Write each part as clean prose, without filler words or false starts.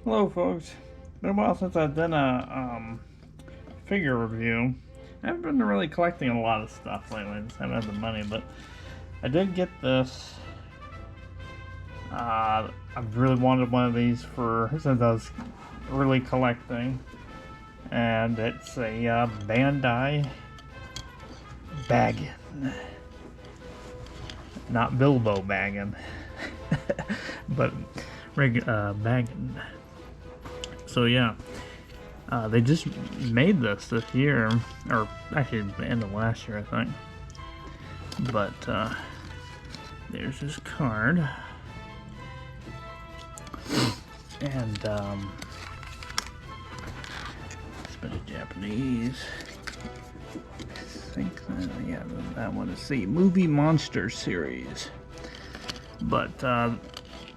Hello, folks. It's been a while since I've done a figure review. I haven't been really collecting a lot of stuff lately. I just haven't had the money, but I did get this. I've really wanted one of these since I was really collecting, and it's a Bandai Bagan, not Bilbo Baggin, but Baggin. So yeah, they just made this year, or actually the end of last year, I think. But there's this card, and it's a bit of Japanese. I think yeah, that one is the Movie Monster series. But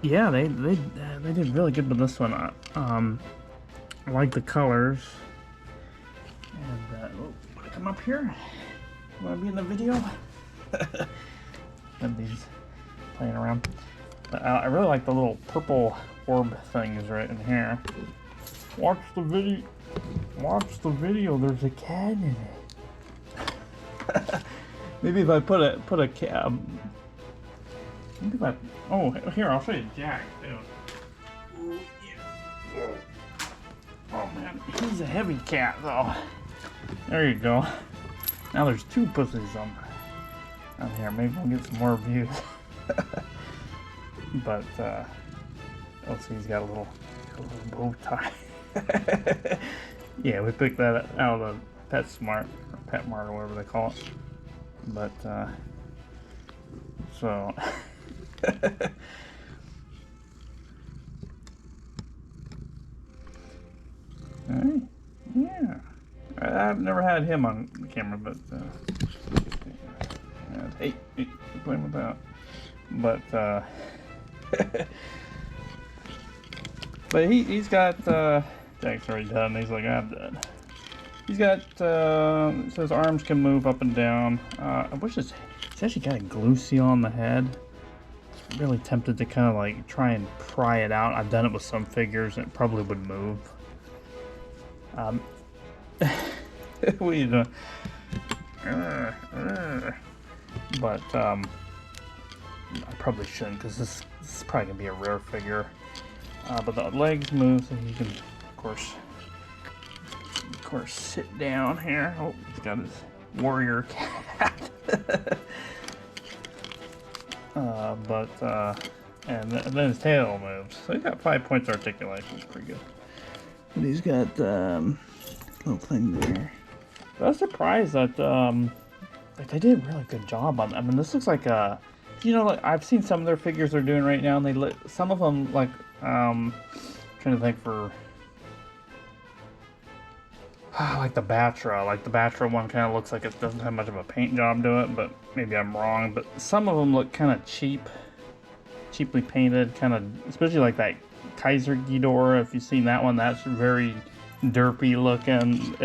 yeah, they did really good with this one. I like the colors. And wanna come up here? Wanna be in the video? And these playing around. But I really like the little purple orb things right in here. Watch the video. Watch the video. There's a cat in it. Maybe if I put a cat. Maybe if I. Oh, here I'll show you Jack too. Ooh, yeah. Oh man, he's a heavy cat though. There you go. Now there's two pussies on here. Maybe we'll get some more views. But let's see, he's got a little bow tie. Yeah, we picked that out of PetSmart or PetMart or whatever they call it. But so. Alright, yeah. I've never had him on the camera, but hey, quit playing with that. But but he's got Jack's already done. He's like, I'm done. He's got so his arms can move up and down. I wish it's actually got a glue seal on the head. It's really tempted to kind of like try and pry it out. I've done it with some figures and it probably would move. What are you doing? But I probably shouldn't, because this is probably gonna be a rare figure. But the legs move, so you can, of course, sit down here. Oh, he's got his warrior cat. And then his tail moves. So he's got 5 points articulation. It's pretty good. But he's got little thing there. But I was surprised that like they did a really good job on. I mean, this looks like like I've seen some of their figures they're doing right now, and some of them like trying to think for like the Batra. Like the Batra one kind of looks like it doesn't have much of a paint job to it, but maybe I'm wrong. But some of them look kind of cheaply painted, kind of, especially like that Kaiser Ghidorah. If you've seen that one, that's very derpy looking.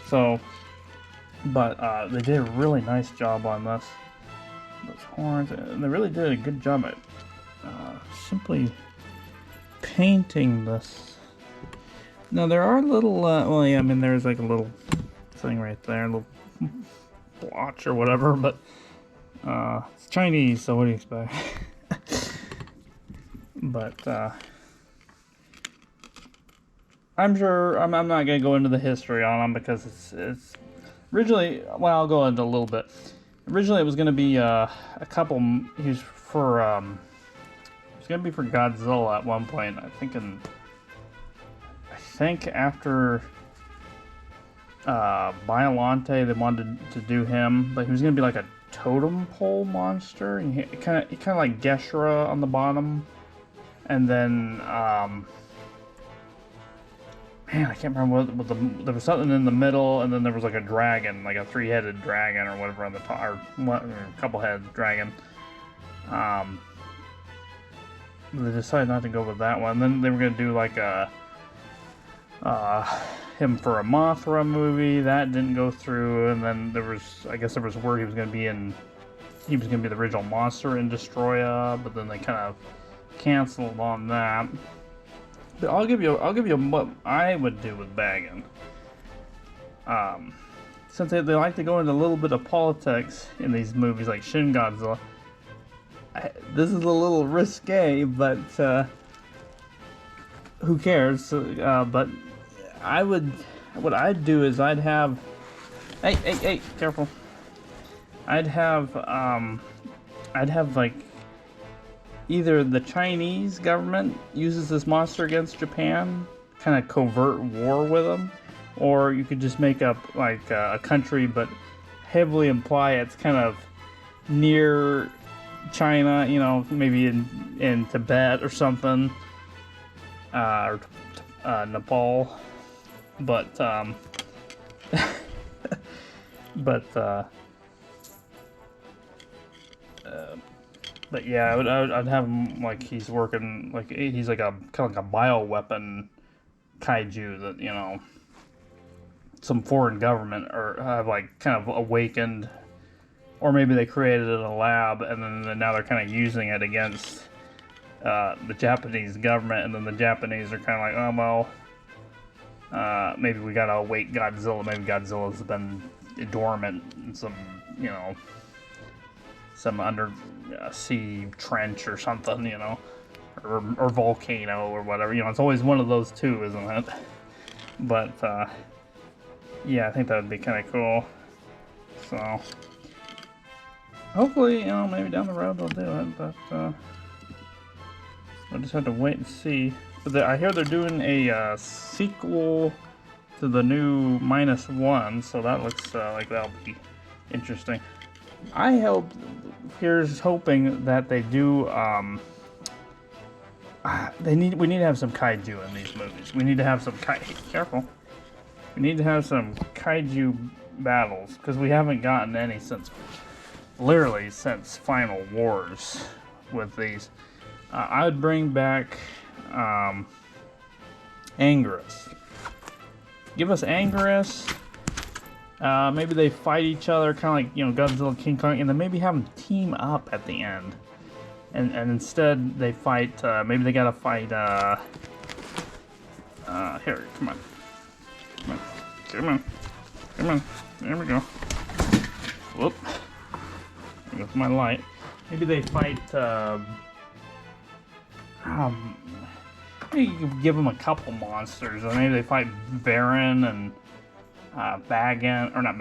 So, but they did a really nice job on those horns, and they really did a good job at simply painting this. Now there are little, well, yeah, I mean there's like a little thing right there, a little blotch or whatever, but it's Chinese, so what do you expect? But I'm sure I'm not gonna go into the history on them, because it's originally, well, I'll go into a little bit. Originally it was gonna be a couple. He was for it's gonna be for Godzilla at one point. I think after Biollante, they wanted to do him, but he was gonna be like a totem pole monster, and he kind of like Geshra on the bottom, and then man, I can't remember what there was something in the middle, and then there was like a dragon, like a 3-headed dragon or whatever on the top, or a couple-headed dragon. They decided not to go with that one. Then they were gonna do like him for a Mothra movie. That didn't go through, and then I guess there was word he was gonna be the original monster in Destroya, but then they kind of canceled on that. But I'll give you what I would do with Bagan. Since they like to go into a little bit of politics in these movies, like Shin Godzilla, this is a little risque, but who cares? But what I'd do is I'd have, hey, careful. I'd have like either the Chinese government uses this monster against Japan, kind of covert war with them, or you could just make up like a country, but heavily imply it's kind of near China, you know, maybe in Tibet or something, or Nepal, but but yeah, I'd have him like he's working like he's like a kind of like a bioweapon kaiju that, you know, some foreign government or have like kind of awakened, or maybe they created it in a lab and then now they're kind of using it against the Japanese government, and then the Japanese are kind of like, oh well, maybe we gotta awake Godzilla. Maybe Godzilla's been dormant in some, you know, some under sea trench or something, you know, or volcano or whatever. You know, it's always one of those two, isn't it? But yeah, I think that would be kind of cool. So hopefully, you know, maybe down the road they'll do it, but we'll just have to wait and see. But I hear they're doing a sequel to the new -1, so that looks like that'll be interesting. Here's hoping that they do. We need to have some kaiju in these movies. We need to have some careful. We need to have some kaiju battles, because we haven't gotten any literally since Final Wars with these. I would bring back Anguirus. Give us Anguirus. Maybe they fight each other, kind of like, you know, Godzilla, King Kong, and then maybe have them team up at the end. And instead they fight, maybe they gotta fight, here, come on. There we go. Whoop. There goes my light. Maybe they fight, maybe you can give them a couple monsters, or maybe they fight Baron and Bagan, or not,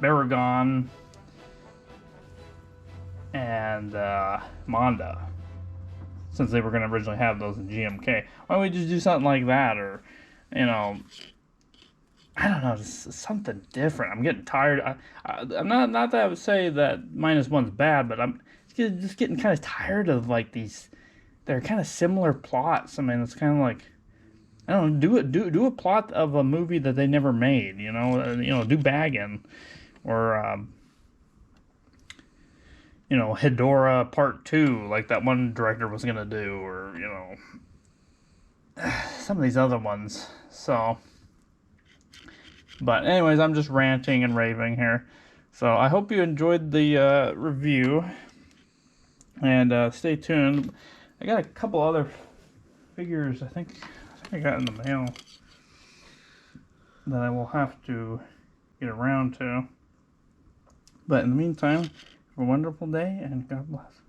Baragon and Monda, since they were going to originally have those in GMK. Why don't we just do something like that, or, you know, I don't know, just something different. I'm getting tired. I'm not that I would say that -1's bad, but I'm just getting kind of tired of like these. They're kind of similar plots. I mean, it's kind of like, I don't know, do a plot of a movie that they never made. You know, do Bagan, or you know, Hedorah Part 2, like that one director was gonna do, or, you know, some of these other ones. So, but anyways, I'm just ranting and raving here. So I hope you enjoyed the review, and stay tuned. I got a couple other figures I think I got in the mail that I will have to get around to. But in the meantime, have a wonderful day, and God bless.